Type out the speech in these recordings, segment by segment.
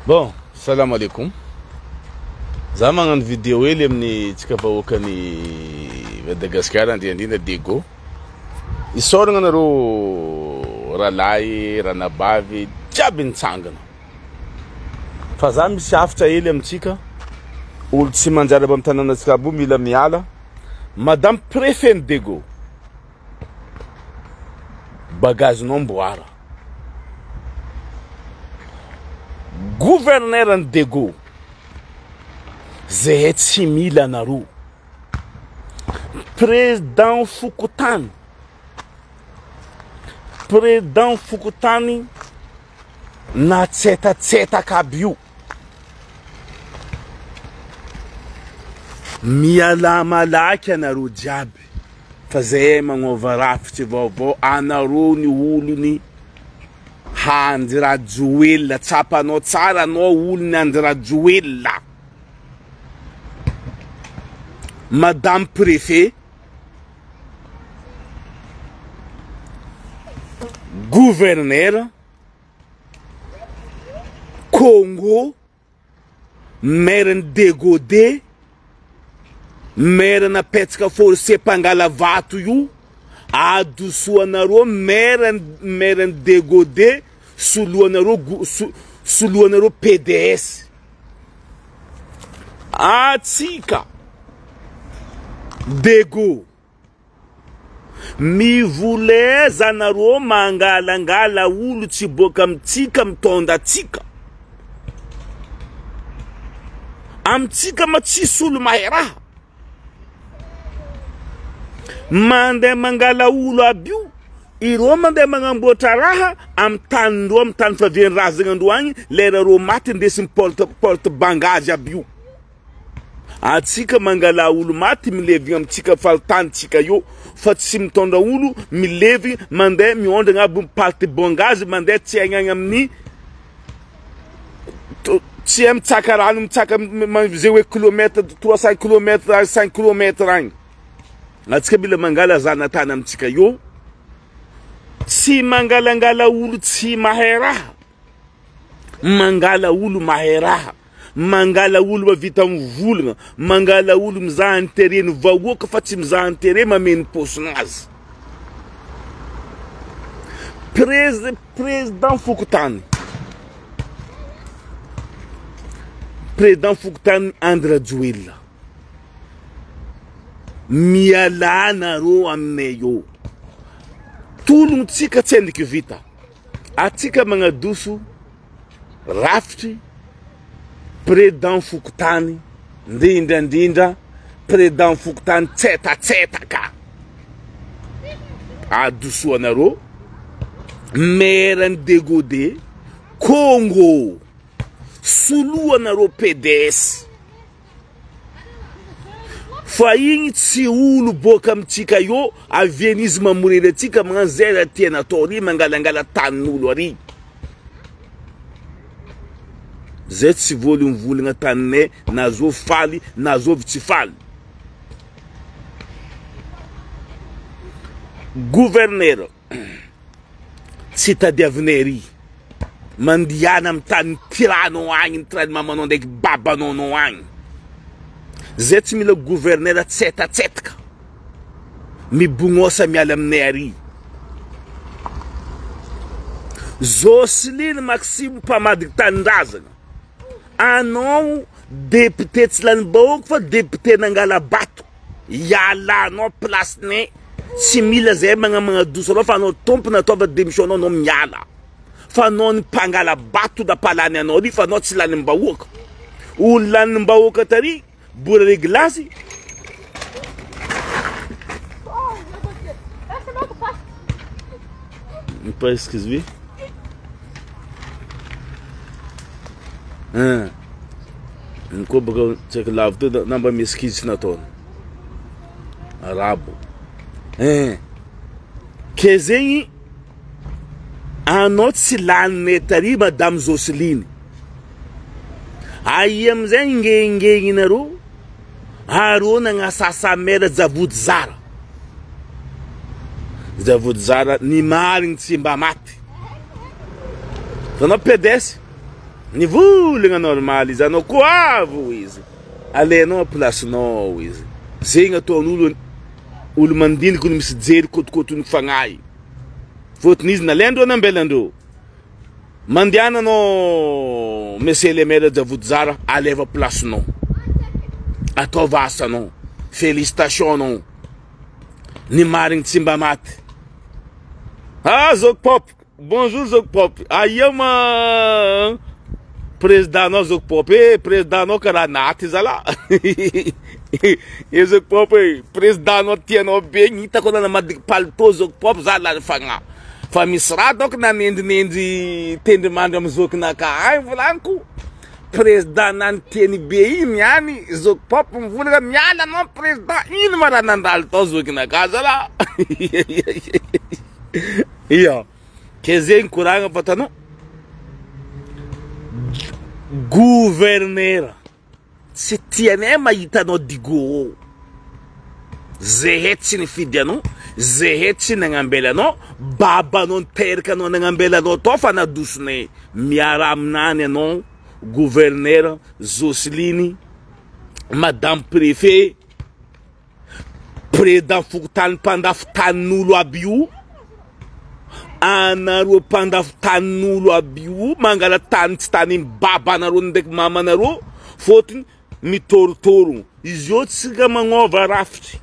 Bon, salam alaikum. Zaman an video ele mni tikapa wakani Madagascar andina Dego. Isoranga na ro ralai ranabavi jabin tsangana. Fazami shafta ele mtika ul tsy manjary am tanana tsika bo mila miala. Madame Préfet Dego. Bagage non boara. Gouverneur Dego. Zé tsy mila naru. Président Fukutani. Président Fukutani na tseta kabiu. Miala malaka naru jiaby. Fa zay magnova rafitsy vaovao anaro ny olony handirajoela tsapanao tsara anao olony handirajoela. Madame Préfet, gouverneur, Congo, maire Degode, maire na petsika forcé pangala vato io, adosoanareo maire Degode, soloanareo PDS. Atsika Dego mivuleza naro mangalangala ulu tsiboka mtsika mtonda tsika amtsika matsisulu mahera mande mangala ulu abiu iro mande mangambotra raha amtandro amtany fa vien razagna androany lera ro maty ndesim porte bangage abiu. Atsika mangala ulu mati milevy amtsika faltany tsika yo fa tsy mitondra ulu milevy mande miondra ngabo party bongage mande tsy agnagna amin'ny tsy amtsaka rano mtsaka zay kilomètre 300 km 5 km agny. Atsika bila mangala zana tany amtsika yo tsy mangalangala ulu tsy mahera mangala ulu mahera. Mangala ulu vita mvolagna, mangala ulu mizaha terreno vahoaka fa tsy mizaha terreno mameno posinazy. Président Fukutani. Président Fukutani andrajoela. Miala naro ameyo. Tulung tsika tsendiki vita. Atsika mangadusu rafti Président Fukutani, ndindra, Président Fukutani, tseta ka. Adosoanaro, maire Degode, Congo, soloanaro PDS. Fa igny tsy ulu boka amtsika yo, avienisme mamorela tsika mga zera tiana tori mangalangala tan'olo ari. Zay tsy volagna tanne nazo faly nazo tsy faly. Gouverneur tsy tadiavineri mandiana amtany tirano agny trany mamanao ndraiky babanao agny. Zay tsy mila gouverneur tsetaka mibognosa miala aminay ary. Jocelyne Maxime mpamadiky tanindrazana. Anao député Tsilanimbahoaka fa député nangala bato yala anao place ne tsy mila zay magnadoso fa anao tompo natova démission anao miala fa anao ny pangala bato da palany anao ri fa anao Tsilanimbahoaka olo Lanim-bahoaka tary bora reglasy pas excuse-moi. Nko baka check love to namba miskiz na ton arabo kezeni anot silane tari madame Jocelyne ayam zenge naro haro na ngasasa mera zavud zara ni maring tsimba mati. Então não PDS, Ni volagna normal izy anao koavo izy. Alainao place nao izy. Zegny ataon'olo olo mandiniky no misy jery kotokotony fagnahy. Fotony izy nalaindreo nambelandreo. Mandiananao monsieur le maire Javodzara aleva place nao. Ataova asanao. Félicitations anao. Ni marigny tsy mba maty. Ah, Zog Pop. Bonjour Zog Pop. Aia ma président no Zog Pop. Président no karaha naty zala. Zog Pop président no tianao be hitako na namadiky palto Zog Pop zala fagna. Fa misy raha donc nanendinendy tendrimandry amy zokinaka ay volaniko. Président nanteny be iny niany Zog Pop mivolagna miala anao président ino ma raha nandalo tao zokinaka zala. Iya. Ke zegny koragna fatanao gouverneur tsy tianay mahita anao digo. Zehe tsy nifidy anao, zehe tsy nagnambela anao, babanao niteraka anao nagnambela anao tao fa nadosonay. Miara aminany anao gouverneur Jocelyne, madame préfet, président fokotany mpandafy tanin'olo aby io. Anareo mpandafy tanin'olo aby io mangala tany tsy tany babanareo ndraiky mamanareo fotony mitorotoro. Izy io tsika magnova rafitry.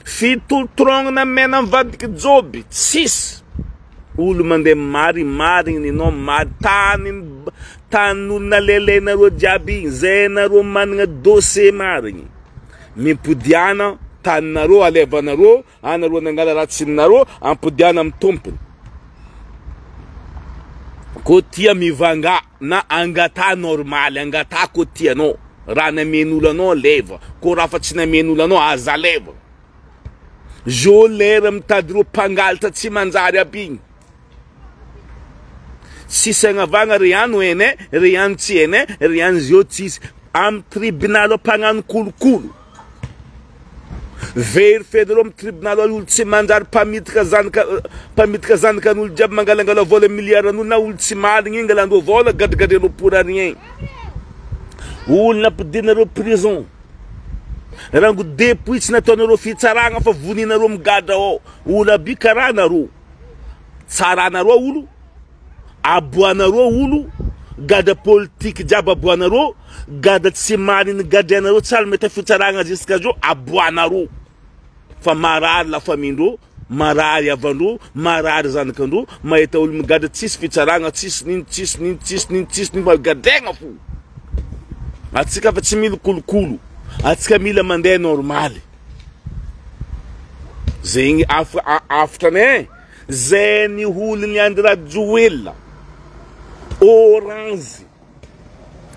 Fitoltrognana mena mivadiky joby tsisy. Olo mandeha marigny anao mary tanin'olo nalelainareo jiaby igny. Zay nareo managna dossier marigny. Mimpodiana taninareo alevanareo, anareo nangala raha tsinareo ampodiana amin'ny tompony. Ko tia mivanga na angata normal, angata ko tianao. Raha namen'olo anao leva, ko raha fa tsy namen'olo anao aza leva. Jo lera mitady reo mpangalatra tsy manjary aby igny. Tsisy agnavagna riano ene, riano tsy ene, riano zio tsisy. Am tribunal mpagnano kolokolo. Very federal am tribunal olo tsy manjary mpamitaka zanakan'olo jiaby mangalangala vola miliaran'olo na olo tsy maligny igny ngalandreo vola gadigaden'olo pour rien. Olo nampidinareo prison. Rango depuis tsy nataonareo fitsaragna fa voninareo migadra ao. Olo aby karaha nareo. Tsaranareo olo, aboanareo olo, gada politique jiaby aboanareo, gada tsy mariny gadranareo tsara mety fitsaragna jusqu'à jo aboanareo. Fa marary la famindreo, marary avandreo, marary zanakandreo, mahita olo migada tsisy fitsaragna, tsisy nino magadregna fo. Atsika fa tsy mila kolokolo. Atsika mila mandeha normal. Zegny aftrane. Zay ny olony Andra Joel.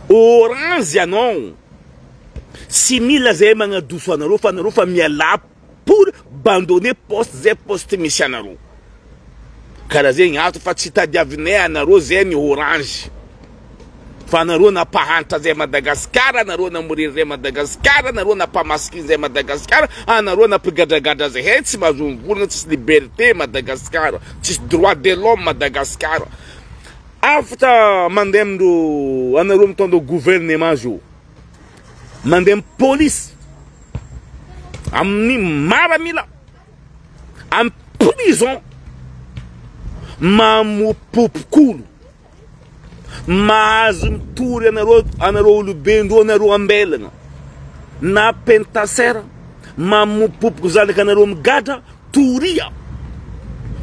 Orange anao. Si mila zay magnadoso anareo fa anareo fa miala pour abandonner poste zay poste misy anareo. Karaha zegny ato fa tsy tadiavinay anareo zay ny orange. Fa anareo napahantra zay Madagasikara, anareo namoriry zay Madagasikara, anareo napamasikiny zay Madagasikara, anareo napigadragadra zay tsy mahazo mivolagna, tsisy liberté Madagasikara, tsisy droit de l'homme Madagasikara. After mandeha amindreo anareo mitondra gouvernement zio. Mandeha amin'ny police. Amin'ny maramila. Amin'ny prison. Mamopopokolo. Mahazo mitory anareo olobendro anareo ambelagna. Na pentasera. Mamopopoko zanaka anareo migadra. Toria.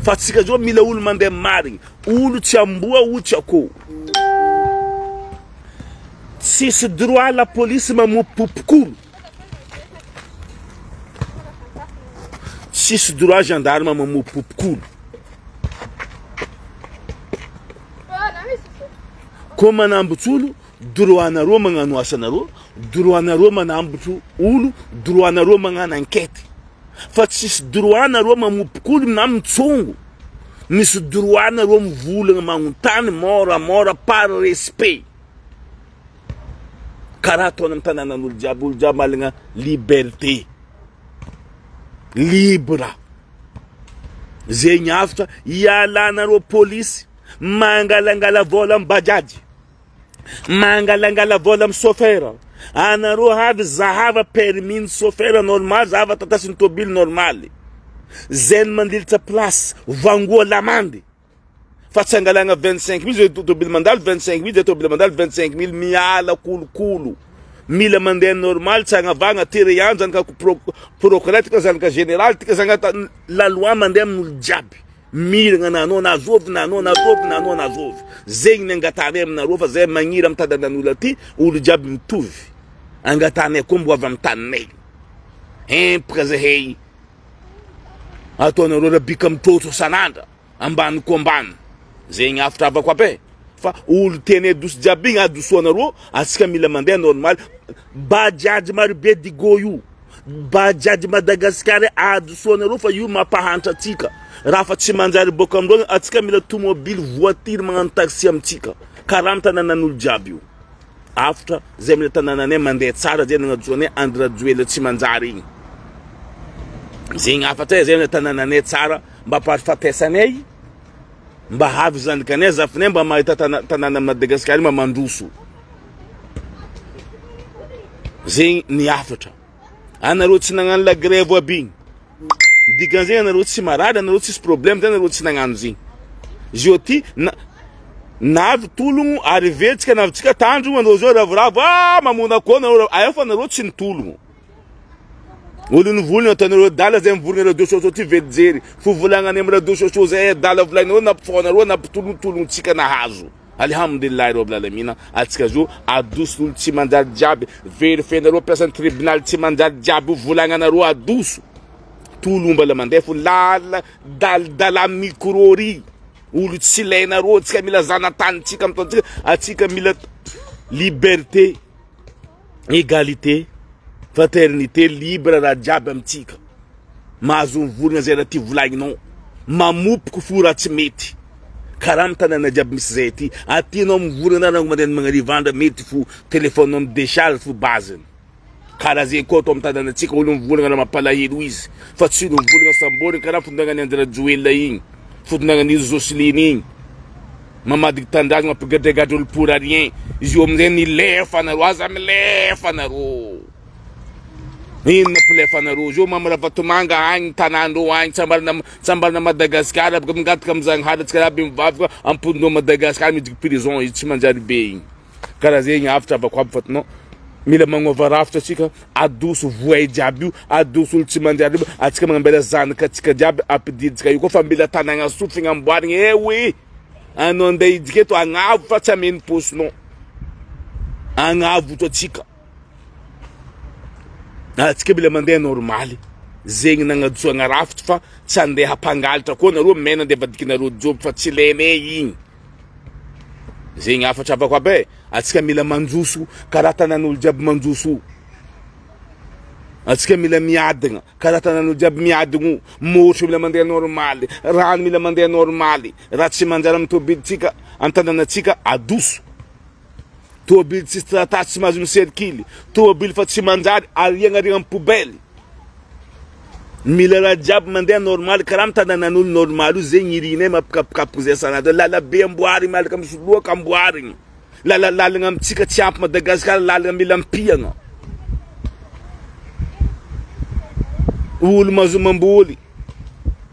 Fa tsika zao mila olo mandeha marigny. Olo tsy amboa, olo tsy akoho. Tsisy droit la police mamopopokolo. Tsisy droit gendarme mamopopokolo. Ko manambotry olo, droit anareo magnano asanareo, droit anareo manambotry olo, droit anareo magnano enquête. Fa tsisy droit anareo mamopokolo na mitsongo. Misy droit anareo mivolagna magnontany mora par respect. Karaha ataona amin'ny tanànan'olo jiaby malagna liberté. Libre. Zegny afatra ialanareo police mangalangala vola amin'ny bajaji. mangalangala vola amin'ny chauffeur. Anareo avy zahava permis chauffeur normal, zahava tatasiny tobily normal. Zay mandilitra place, vangoa lamande. Fa tsy angalagna 25 000, zay tobily mandalo 25 000, zay tobily mandalo 25 000, miala kolokolo. Mila mandeha normal, tsy agnavagna tere ihany, zanaka procureur, tika zanaka général, tika zanaka la loi mandeha amin'olo jiaby. Miragna nanao nazovy, nanao nazovy, nanao nazovy. Zegny ny angatany aminareo fa zay magniry amin'ny tandanan'olo aty, olo jiaby mitovy. Angatanay koa mbo avy amin'ny taninay. Empaka zahay. Ataonareo rabika mitotro sanandra, ambany ko ambany. Zegny afatra avako abe. Fa olo teny adoso jiaby igny adosoanareo, atsika mila mandeha normal. Bajaj marobe digo io. Bajaj Madagasikara adosoanareo fa io mampahantra atsika. Raha fa tsy manjary boka amindreo, atsika mila tomobily voiture magnano taxi amitsika. Karaha amin'ny tananan'olo jiaby io. After zay mila tanananay mandeha tsara, zay nagnadosoanay andrajoela tsy manjary igny. Zegny afatra zay mila tanananay tsara, mba parifatesanay, mba havy zandikanay, zafinay mba mahita tanana Madagasikara mba mandroso. Zegny ny afatra. Anareo tsy nagnano la grève aby igny. Dikan'zegny anareo tsy marary, anareo tsisy problème, zay anareo tsy nagnano zegny. Zioty navy tologno arivetsika navitsika tandro anareo zao ravoravo, mamona koa anareo, ayo fa anareo tsy nitologno. Olo nivolina atanareo dala zay mivolina radio soso ty velijery. Fivolagnany amin'ny radio soso zay dala volagnareo nampifônareo nampitolognotsika nahazo. Alhamdulillah rabbil alamin, atsika zo adoso olo tsy manjary jiaby, verifenareo piasan'ny tribunal tsy manjary jiaby volagnanareo adoso. Tolomba la mandeha fo lala dala microry. Olo tsy ilainareo, atsika mila zanatanytsika amin'tontsika, atsika mila liberté, égalité, fraternité, libre raha jiaby amitsika. Mahazo mivolagna zay raha ty volagninao. Mamopoko fo raha tsy mety. Karaha amin'ny tanana jiaby misy zay ty. Atinao mivolagna raha mandeha magnarivandra mety fo téléphone amin'ny décharge fo baziny. Karaha zay koa to amin'ny tananatsika olo mivolagna raha mampalahelo izy. Fa tsy olo mivolagna samboriny karaha fondagnany Andra Joela igny. Fondagnany Joseline igny. Mamadiky tandragno mampigadregadra olo pour rien. Izy io amin'izay nilefa anareo, aza milefa anareo. Ino nampilefa anareo? Zio mamarahatomanga agny tanandreo agny, tsambarana Madagasikara, baka mingataka am'Zagnahary atsika aby mivavaka ampondreo Madagasikara midiky prison izy tsy manjary be igny. Karaha zegny afatra avako aby fatinao. Mila magnova rafitra atsika, adoso voay jiaby io, adoso olo tsy manjary io, atsika magnambela zanaka atsika jiaby ampididitsika io koa fa mila tanagna sofigna amboarigny, we anao andeha idiky eto agnavo fa tsy ameny posinao. Agnavo to atsika. Atsika mila mandeha normaly. Zegny nagnadosoagna rafitra fa tsy andeha hampangalitra koa nareo mena andeha vadikinareo job fa tsy ilainay igny. Zegny afatra avako abe, atsika mila manjoso karaha tanan'olo jiaby manjoso. Atsika mila miadagna karaha tanan'olo jiaby miadagna. Motro mila mandeha normaly, rano mila mandeha normaly. Raha tsy manjary amin'ny tobilitsika, amin'ny tananatsika adoso. Tobily tsy trata tsy mahazo miserkily, tobily fa tsy manjary ariagna amin'ny poubelle. Mila raha jiaby mandeha normal karaha amin'ny tananan'olo normal io zegny irinay mampikapokapoka zay sanadra. Lalabe amboarigny malaka misoloaka amboarigny. Lalagna amitsika tsy ampy Madagasikara, lalagna mila ampiagna. Olo mahazo mamboly,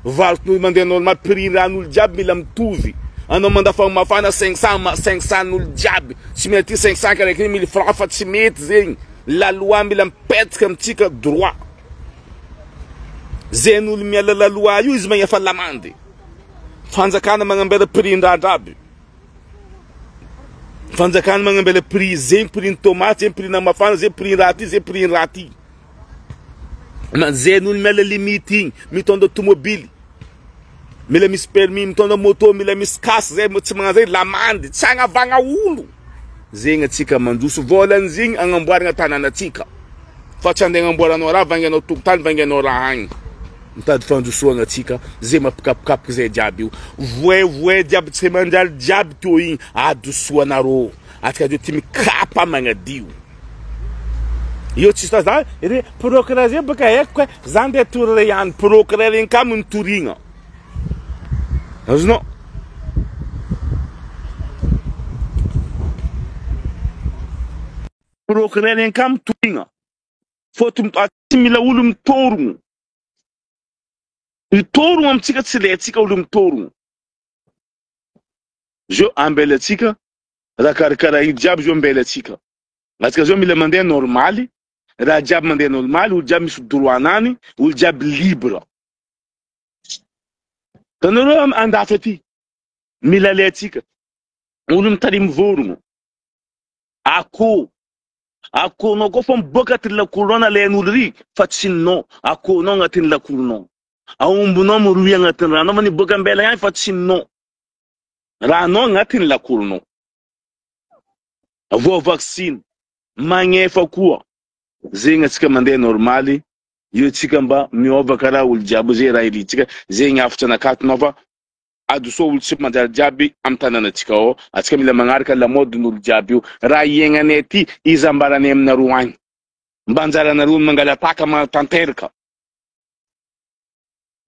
valotry mandeha normal, prix ran'olo jiaby mila mitovy. Anao mandafagna mafana 500 n'olo jiaby, tsy mety 500 karaha 1000 francs fa tsy mety zegny. La loi mila mipetaka amitsika droit. Zay n'olo miala la loi io izy magnefa lamande. Fanjakana magnambela prix-ndrandra aby. Fanjakana magnambela prix, zegny prix-ny tomate, zegny prix-na mafana, zegny prix-ny raha ty, zegny prix-ny raha ty. Zay n'olo miala limite igny, mitondra tomobily. Mila misy permis, mitondra moto, mila misy casse, zay tsy magnano zay lamande, tsy agnavagna olo. Zegny atsika mandroso volan'zigny agnamboaragna tananatsika. Fa tsy andeha agnamboaranao raha, vangianao tokotany, vangianao raha agny. Mitady fandrosoagna atsika, zay mampikapokapoka zay jiaby io. Voay jiaby tsy manjary jiaby teo igny, adosoanareo. Atsika io ty mikapa magnadio. Io tsy tazana, procureur zay baka haiko, zany ndeha torire ihany, procureur igny ka mitorigna. Azonao? procureur en kam tuinga fotum atimila ulum torun torun am tika tsiletika ulum torun jo ambele tika rakarkara hijab jo ambele tika aska jo mila mande normali rajab mande normali o jab misu droanani o jab libre tanoro am andafeti mila letika ulum tarim vorun ako no ko fam bokatir la corona le nulri fatsinno ako no ngatin la kurno awumbu no mu ruya ngatin rano mani bokan bela yan fatsinno rano ngatin la kurno avo vaccine manye fakua zenga tsika mande normali yo tsika mba miova kara ul jabu zera ili tsika zenga aftana kat nova aduso ul sip mandar jabi amtana na tsika o atsika mila mangarka la mod nul jabi ra yenga neti izambara nem na ruwan mbanzara na ruwan mangala taka ma tanterka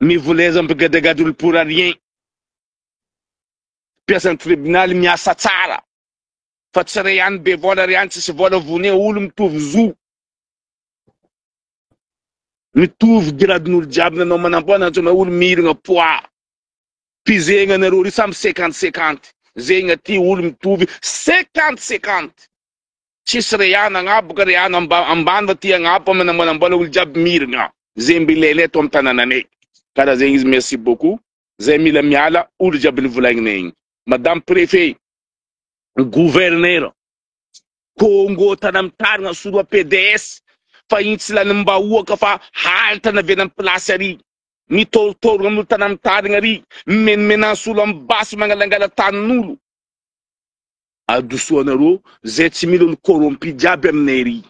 mi vuleza mpegadegadul pour rien piasa tribunal mi asatsara fatsare yan be vola yan se vola vune ulum tuvzu mi tuv grad nul jabna no manambona to ma ul miringa poa pizenga na ruri sam 50-50 zenga ti ulum tuv 50-50 chisre yan nga bukare yan ambanda ti nga pa manambona ul jab miringa zembi lele tom tananane kada zengis merci beaucoup zemi la miala ul jab ni vulangne madame préfet gouverneur Congo tanam tarnga surwa PDS fa insila namba uoka fa halta na venam plasari mi tor ngam tanam tarnga ri men mena sulam bas mangalangala tanulu adu suonaro zetimilo corrompi jabem neri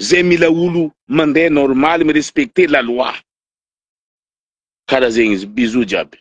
zemila ulu mande normal me respecter la loi kada zengis bisous jabe